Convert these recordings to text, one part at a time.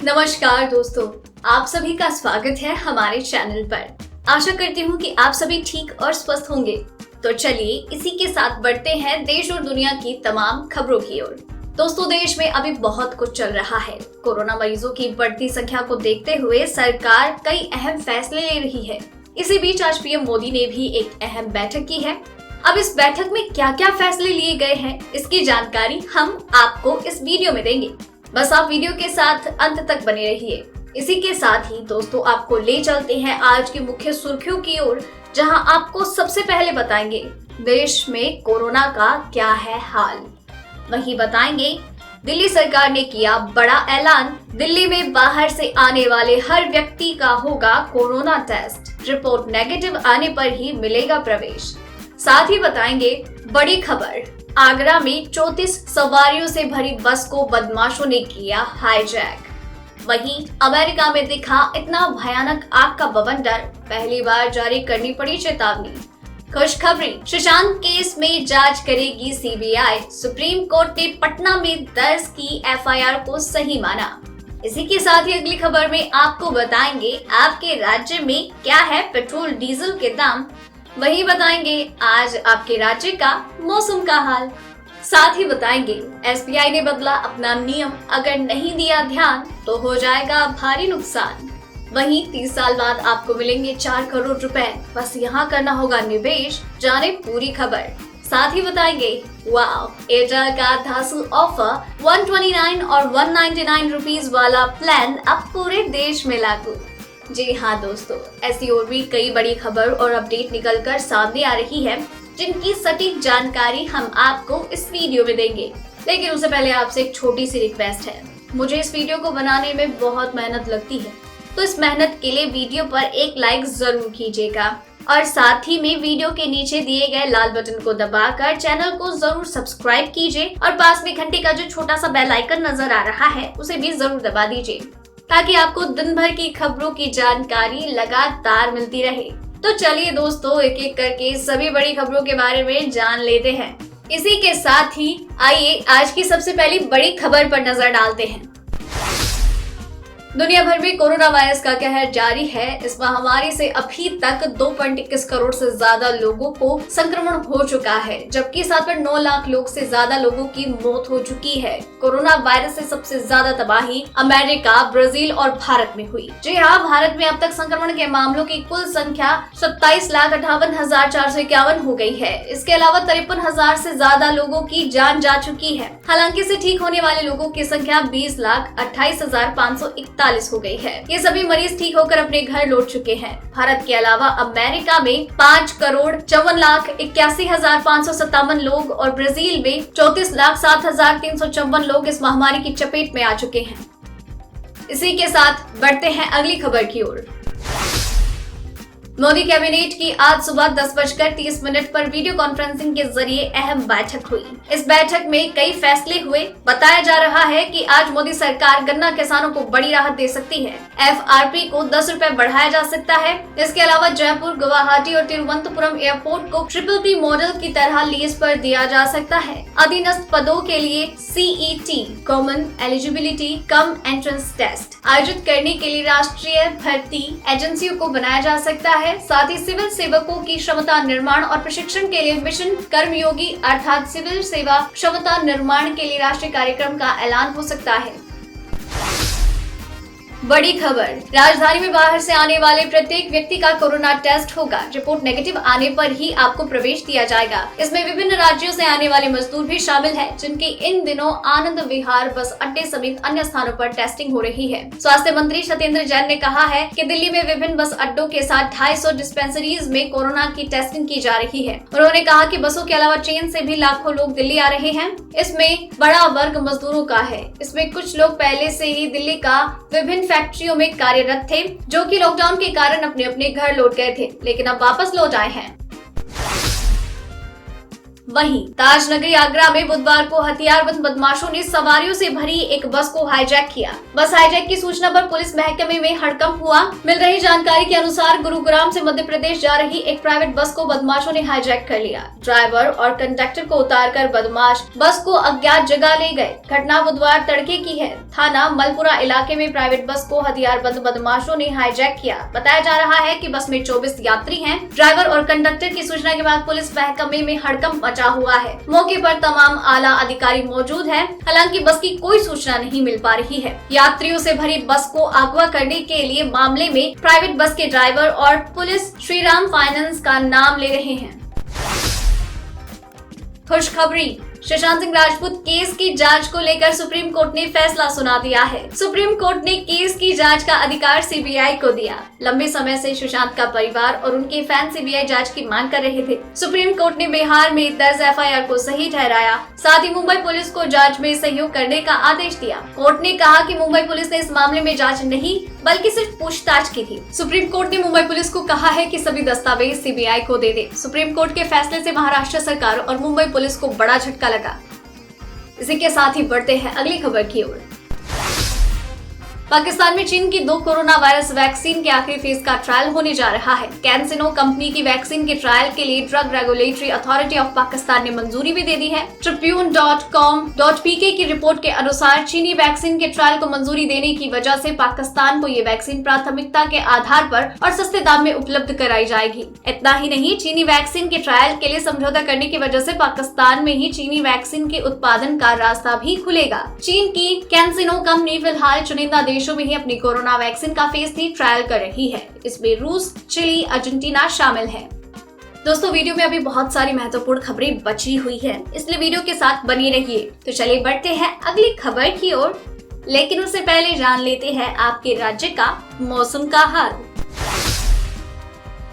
नमस्कार दोस्तों, आप सभी का स्वागत है हमारे चैनल पर। आशा करती हूँ कि आप सभी ठीक और स्वस्थ होंगे। तो चलिए इसी के साथ बढ़ते हैं देश और दुनिया की तमाम खबरों की ओर। दोस्तों, देश में अभी बहुत कुछ चल रहा है। कोरोना मरीजों की बढ़ती संख्या को देखते हुए सरकार कई अहम फैसले ले रही है। इसी बीच आज पीएम मोदी ने भी एक अहम बैठक की है। अब इस बैठक में क्या क्या फैसले लिए गए हैं, इसकी जानकारी हम आपको इस वीडियो में देंगे। बस आप वीडियो के साथ अंत तक बने रहिए। इसी के साथ ही दोस्तों आपको ले चलते हैं आज की मुख्य सुर्खियों की ओर, जहां आपको सबसे पहले बताएंगे देश में कोरोना का क्या है हाल। वहीं बताएंगे दिल्ली सरकार ने किया बड़ा ऐलान, दिल्ली में बाहर से आने वाले हर व्यक्ति का होगा कोरोना टेस्ट, रिपोर्ट नेगेटिव आने पर ही मिलेगा प्रवेश। साथ ही बताएंगे बड़ी खबर, आगरा में 34 सवारियों से भरी बस को बदमाशों ने किया हाईजैक। वहीं अमेरिका में दिखा इतना भयानक आग का बवंडर, पहली बार जारी करनी पड़ी चेतावनी। खुशखबरी, सुशांत केस में जांच करेगी सीबीआई, सुप्रीम कोर्ट ने पटना में दर्ज की एफआईआर को सही माना। इसी के साथ ही अगली खबर में आपको बताएंगे आपके राज्य में क्या है पेट्रोल डीजल के दाम। वही बताएंगे आज आपके राज्य का मौसम का हाल। साथ ही बताएंगे एसबीआई ने बदला अपना नियम, अगर नहीं दिया ध्यान तो हो जाएगा भारी नुकसान। वहीं 30 साल बाद आपको मिलेंगे 4 करोड़ रुपए, बस यहाँ करना होगा निवेश। जाने पूरी खबर। साथ ही बताएंगे वाव, एयरटेल का धांसू ऑफर 129 और 199 रुपीज वाला प्लान अब पूरे देश में लागू। जी हाँ दोस्तों, ऐसी और भी कई बड़ी खबर और अपडेट निकलकर सामने आ रही है, जिनकी सटीक जानकारी हम आपको इस वीडियो में देंगे। लेकिन उससे पहले आपसे एक छोटी सी रिक्वेस्ट है। मुझे इस वीडियो को बनाने में बहुत मेहनत लगती है, तो इस मेहनत के लिए वीडियो पर एक लाइक जरूर कीजिएगा और साथ ही में वीडियो के नीचे दिए गए लाल बटन को दबाकर चैनल को जरूर सब्सक्राइब कीजिए और पास में घंटे का जो छोटा सा बेल आइकन नजर आ रहा है उसे भी जरूर दबा दीजिए, ताकि आपको दिन भर की खबरों की जानकारी लगातार मिलती रहे। तो चलिए दोस्तों, एक एक करके सभी बड़ी खबरों के बारे में जान लेते हैं। इसी के साथ ही आइए आज की सबसे पहली बड़ी खबर पर नजर डालते हैं। दुनिया भर में कोरोना वायरस का कहर जारी है। इस महामारी से अभी तक 2.21 करोड़ से ज्यादा लोगों को संक्रमण हो चुका है, जबकि 7.9 लाख लोग से ज्यादा लोगों की मौत हो चुकी है। कोरोना वायरस से सबसे ज्यादा तबाही अमेरिका, ब्राजील और भारत में हुई। जी हाँ, भारत में अब तक संक्रमण के मामलों की कुल संख्या 27,58,451 हो गई है। इसके अलावा 53,000 से ज्यादा लोगों की जान जा चुकी है। हालांकि इससे ठीक होने वाले लोगों की संख्या 20,28,541 हो गई है। ये सभी मरीज ठीक होकर अपने घर लौट चुके हैं। भारत के अलावा अमेरिका में 5,54,81,557 लोग और ब्राजील में 34,07,354 लोग इस महामारी की चपेट में आ चुके हैं। इसी के साथ बढ़ते हैं अगली खबर की ओर। मोदी कैबिनेट की आज सुबह 10:30 पर वीडियो कॉन्फ्रेंसिंग के जरिए अहम बैठक हुई। इस बैठक में कई फैसले हुए। बताया जा रहा है कि आज मोदी सरकार गन्ना किसानों को बड़ी राहत दे सकती है। एफआरपी को 10 रुपए बढ़ाया जा सकता है। इसके अलावा जयपुर, गुवाहाटी और तिरुवनंतपुरम एयरपोर्ट को PPP मॉडल की तरह लीज पर दिया जा सकता है। अधीनस्थ पदों के लिए CET common eligibility cum entrance test आयोजित करने के लिए राष्ट्रीय भर्ती एजेंसियों को बनाया जा सकता है। साथ ही सिविल सेवकों की क्षमता निर्माण और प्रशिक्षण के लिए मिशन कर्मयोगी अर्थात सिविल सेवा क्षमता निर्माण के लिए राष्ट्रीय कार्यक्रम का ऐलान हो सकता है। बड़ी खबर, राजधानी में बाहर से आने वाले प्रत्येक व्यक्ति का कोरोना टेस्ट होगा। रिपोर्ट नेगेटिव आने पर ही आपको प्रवेश दिया जाएगा। इसमें विभिन्न राज्यों से आने वाले मजदूर भी शामिल हैं, जिनकी इन दिनों आनंद विहार बस अड्डे समेत अन्य स्थानों पर टेस्टिंग हो रही है। स्वास्थ्य मंत्री सत्येंद्र जैन ने कहा है कि दिल्ली में विभिन्न बस अड्डों के साथ 250 डिस्पेंसरीज में कोरोना की टेस्टिंग की जा रही है। उन्होंने कहा कि बसों के अलावा ट्रेन से भी लाखों लोग दिल्ली आ रहे हैं। इसमें बड़ा वर्ग मजदूरों का है। इसमें कुछ लोग पहले से ही दिल्ली का विभिन्न फैक्ट्रियों में कार्यरत थे, जो कि लॉकडाउन के कारण अपने अपने घर लौट गए थे, लेकिन अब वापस लौट आए हैं। वहीं ताजनगरी आगरा में बुधवार को हथियारबंद बदमाशों ने सवारियों से भरी एक बस को हाईजैक किया। बस हाईजैक की सूचना पर पुलिस महकमे में हड़कंप हुआ। मिल रही जानकारी के अनुसार गुरुग्राम से मध्य प्रदेश जा रही एक प्राइवेट बस को बदमाशों ने हाईजैक कर लिया। ड्राइवर और कंडक्टर को उतारकर बदमाश बस को अज्ञात जगह ले गए। घटना बुधवार तड़के की है। थाना मलपुरा इलाके में प्राइवेट बस को हथियारबंद बदमाशों ने हाईजैक किया। बताया जा रहा है कि बस में 24 यात्री हैं। ड्राइवर और कंडक्टर की सूचना के बाद पुलिस महकमे में हड़कंप मचा हुआ है। मौके पर तमाम आला अधिकारी मौजूद हैं। हालांकि बस की कोई सूचना नहीं मिल पा रही है। यात्रियों से भरी बस को अगवा करने के लिए मामले में प्राइवेट बस के ड्राइवर और पुलिस श्रीराम फाइनेंस का नाम ले रहे हैं। खुशखबरी, सुशांत सिंह राजपूत केस की जांच को लेकर सुप्रीम कोर्ट ने फैसला सुना दिया है। सुप्रीम कोर्ट ने केस की जांच का अधिकार सीबीआई को दिया। लंबे समय से सुशांत का परिवार और उनके फैन सीबीआई जांच की मांग कर रहे थे। सुप्रीम कोर्ट ने बिहार में दर्ज एफआईआर को सही ठहराया। साथ ही मुंबई पुलिस को जांच में सहयोग करने का आदेश दिया। कोर्ट ने कहा कि मुंबई पुलिस ने इस मामले में जांच नहीं बल्कि सिर्फ पूछताछ की थी। सुप्रीम कोर्ट ने मुंबई पुलिस को कहा है कि सभी दस्तावेज सीबीआई को दे दे। सुप्रीम कोर्ट के फैसले से महाराष्ट्र सरकार और मुंबई पुलिस को बड़ा झटका लगा। इसी के साथ ही बढ़ते हैं अगली खबर की ओर। पाकिस्तान में चीन की 2 कोरोना वायरस वैक्सीन के आखिरी फेज का ट्रायल होने जा रहा है। कैंसिनो कंपनी की वैक्सीन के ट्रायल के लिए drug regulatory authority of Pakistan ने मंजूरी भी दे दी है। Tribune.com.pk की रिपोर्ट के अनुसार चीनी वैक्सीन के ट्रायल को मंजूरी देने की वजह से पाकिस्तान को ये वैक्सीन प्राथमिकता के आधार पर और सस्ते दाम में उपलब्ध कराई जाएगी। इतना ही नहीं, चीनी वैक्सीन के ट्रायल के लिए समझौता करने की वजह से पाकिस्तान में ही चीनी वैक्सीन के उत्पादन का रास्ता भी खुलेगा। चीन की कैंसिनो कंपनी फिलहाल चुनिंदा देशों में ही अपनी कोरोना वैक्सीन का फेज 3 ट्रायल कर रही है। इसमें रूस, चिली, अर्जेंटीना शामिल है। दोस्तों, वीडियो में अभी बहुत सारी महत्वपूर्ण खबरें बची हुई हैं, इसलिए वीडियो के साथ बने रहिए। तो चलिए बढ़ते हैं अगली खबर की ओर, लेकिन उससे पहले जान लेते हैं आपके राज्य का मौसम का हाल।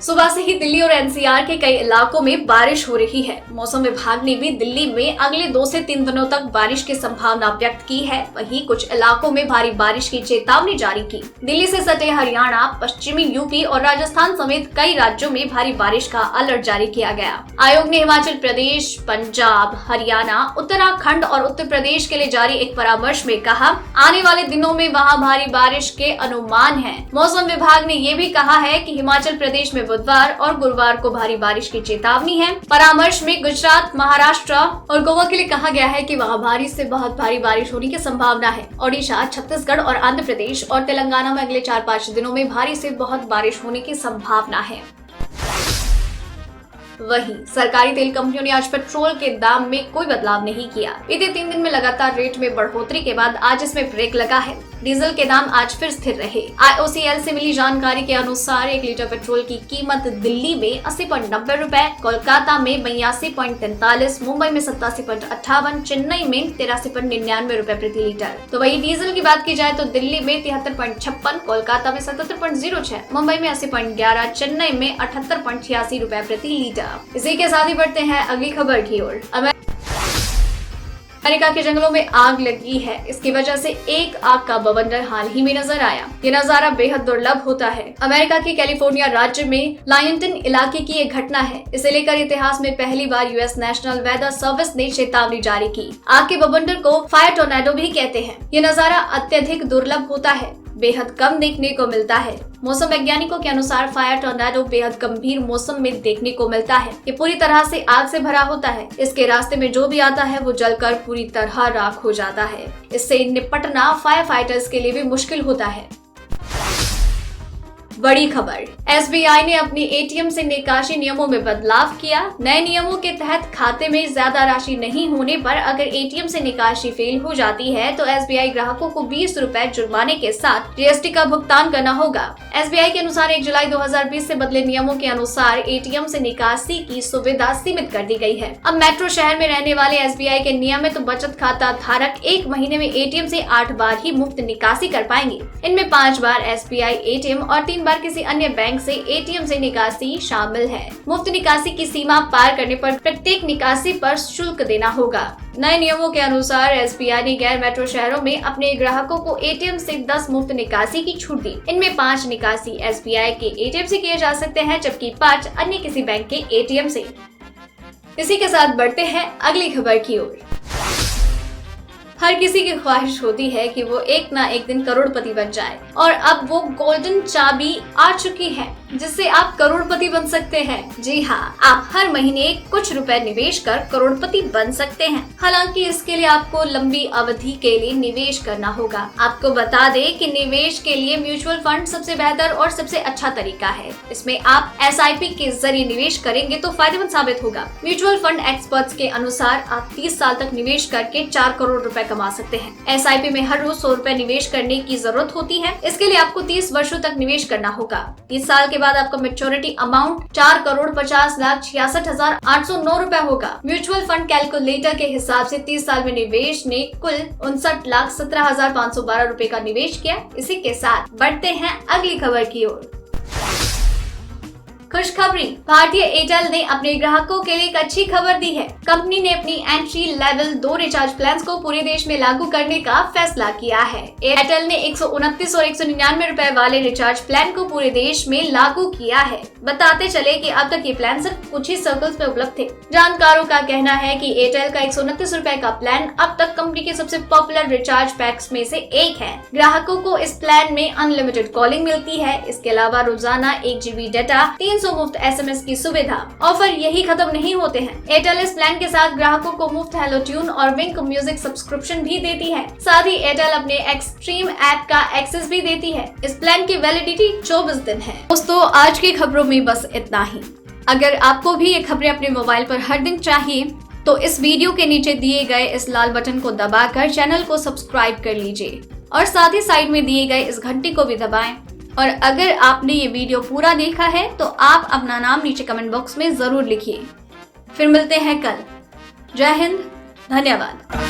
सुबह से ही दिल्ली और एनसीआर के कई इलाकों में बारिश हो रही है। मौसम विभाग ने भी दिल्ली में अगले 2 से 3 दिनों तक बारिश की संभावना व्यक्त की है। वहीं कुछ इलाकों में भारी बारिश की चेतावनी जारी की। दिल्ली से सटे हरियाणा, पश्चिमी यूपी और राजस्थान समेत कई राज्यों में भारी बारिश का अलर्ट जारी किया गया। आयोग ने हिमाचल प्रदेश, पंजाब, हरियाणा, उत्तराखंड और उत्तर प्रदेश के लिए जारी एक परामर्श में कहा, आने वाले दिनों में वहाँ भारी बारिश के अनुमान है। मौसम विभाग ने ये भी कहा है कि हिमाचल प्रदेश में बुधवार और गुरुवार को भारी बारिश की चेतावनी है। परामर्श में गुजरात, महाराष्ट्र और गोवा के लिए कहा गया है कि वहाँ भारी से बहुत भारी बारिश होने की संभावना है। ओडिशा, छत्तीसगढ़ और आंध्र प्रदेश और तेलंगाना में अगले 4-5 दिनों में भारी से बहुत बारिश होने की संभावना है। वहीं सरकारी तेल कंपनियों ने आज पेट्रोल के दाम में कोई बदलाव नहीं किया। बीते 3 दिन में लगातार रेट में बढ़ोतरी के बाद आज इसमें ब्रेक लगा है। डीजल के दाम आज फिर स्थिर रहे। IOCL से मिली जानकारी के अनुसार 1 लीटर पेट्रोल की कीमत दिल्ली में 80.90 रुपए, कोलकाता में 82.43, मुंबई में 87.58, चेन्नई में 83.99 रुपए प्रति लीटर। तो वही डीजल की बात की जाए तो दिल्ली में 73.56, कोलकाता में 77.06, मुंबई में 80.11, चेन्नई में 78.86 रुपए प्रति लीटर। इसी के साथ ही बढ़ते हैं अगली खबर की ओर। अमेरिका के जंगलों में आग लगी है। इसकी वजह से एक आग का बवंडर हाल ही में नजर आया। ये नजारा बेहद दुर्लभ होता है। अमेरिका के कैलिफोर्निया राज्य में लायंटन इलाके की एक घटना है। इसे लेकर इतिहास में पहली बार यूएस नेशनल वेदर सर्विस ने चेतावनी जारी की। आग के बवंडर को फायर टोर्नेडो भी कहते हैं। ये नजारा अत्यधिक दुर्लभ होता है, बेहद कम देखने को मिलता है। मौसम वैज्ञानिकों के अनुसार फायर टोर्नेडो बेहद गंभीर मौसम में देखने को मिलता है। ये पूरी तरह से आग से भरा होता है। इसके रास्ते में जो भी आता है वो जलकर पूरी तरह राख हो जाता है। इससे निपटना फायर फाइटर्स के लिए भी मुश्किल होता है। बड़ी खबर, एसबीआई ने अपनी एटीएम से निकासी नियमों में बदलाव किया। नए नियमों के तहत खाते में ज्यादा राशि नहीं होने पर अगर एटीएम से निकासी फेल हो जाती है तो एसबीआई ग्राहकों को 20 रुपए जुर्माने के साथ जीएसटी का भुगतान करना होगा। एसबीआई के अनुसार 1 जुलाई 2020 से बदले नियमों के अनुसार एटीएम से निकासी की सुविधा सीमित कर दी गई है। अब मेट्रो शहर में रहने वाले एसबीआई के नियमित बचत खाता धारक 1 महीने में एटीएम से 8 बार ही मुफ्त निकासी कर पाएंगे। इनमें 5 बार एसबीआई एटीएम और 3 बार किसी अन्य बैंक से एटीएम से निकासी शामिल है। मुफ्त निकासी की सीमा पार करने पर प्रत्येक निकासी पर शुल्क देना होगा। नए नियमों के अनुसार एसबीआई ने गैर मेट्रो शहरों में अपने ग्राहकों को एटीएम से 10 मुफ्त निकासी की छूट दी। इनमें 5 निकासी एसबीआई के एटीएम से किए जा सकते हैं, जबकि 5 अन्य किसी बैंक के एटीएम से। इसी के साथ बढ़ते हैं अगली खबर की ओर। हर किसी की ख्वाहिश होती है कि वो एक ना एक दिन करोड़पति बन जाए और अब वो गोल्डन चाबी आ चुकी है जिससे आप करोड़पति बन सकते हैं। जी हाँ, आप हर महीने कुछ रुपए निवेश कर करोड़पति बन सकते हैं। हालांकि इसके लिए आपको लंबी अवधि के लिए निवेश करना होगा। आपको बता दें कि निवेश के लिए म्यूचुअल फंड सबसे बेहतर और सबसे अच्छा तरीका है। इसमें आप SIP के जरिए निवेश करेंगे तो फायदेमंद साबित होगा। म्यूचुअल फंड एक्सपर्ट्स के अनुसार आप 30 साल तक निवेश करके 4 करोड़ रुपए कमा सकते हैं। SIP में हर रोज 100 रुपए निवेश करने की जरूरत होती है। इसके लिए आपको 30 वर्षों तक निवेश करना होगा। 30 साल के बाद आपका मैच्योरिटी अमाउंट 4,50,66,809 रुपए होगा। म्यूचुअल फंड कैलकुलेटर के हिसाब से 30 साल में निवेश ने कुल 59,17,512 रुपए का निवेश किया। इसी के साथ बढ़ते हैं अगली खबर की ओर। खुशखबरी, भारतीय एयरटेल ने अपने ग्राहकों के लिए एक अच्छी खबर दी है। कंपनी ने अपनी एंट्री लेवल 2 रिचार्ज प्लान्स को पूरे देश में लागू करने का फैसला किया है। एयरटेल ने 129 और 199 रुपए वाले रिचार्ज प्लान को पूरे देश में लागू किया है। बताते चले कि अब तक ये प्लान सिर्फ कुछ ही सर्कल्स में उपलब्ध थे। जानकारों का कहना है कि एयरटेल का 129 रुपए का प्लान अब तक कंपनी के सबसे पॉपुलर रिचार्ज पैक्स में से एक है। ग्राहकों को इस प्लान में अनलिमिटेड कॉलिंग मिलती है। इसके अलावा रोजाना 1 GB डाटा, 300 मुफ्त SMS की सुविधा। ऑफर यही खत्म नहीं होते हैं। एयरटेल इस प्लान के साथ ग्राहकों को मुफ्त हेलो ट्यून और विंक म्यूजिक सब्सक्रिप्शन भी देती है। साथ ही एयरटेल अपने एक्सट्रीम ऐप का एक्सेस भी देती है। इस प्लान की वैलिडिटी 24 दिन है। दोस्तों, आज की खबरों में बस इतना ही। अगर आपको भी ये खबरें अपने मोबाइल पर हर दिन चाहिए तो इस वीडियो के नीचे दिए गए इस लाल बटन को दबाकर चैनल को सब्सक्राइब कर लीजिए और साथ ही साइड में दिए गए इस घंटी को भी दबाएं। और अगर आपने ये वीडियो पूरा देखा है तो आप अपना नाम नीचे कमेंट बॉक्स में जरूर लिखिए। फिर मिलते हैं कल। जय हिंद, धन्यवाद।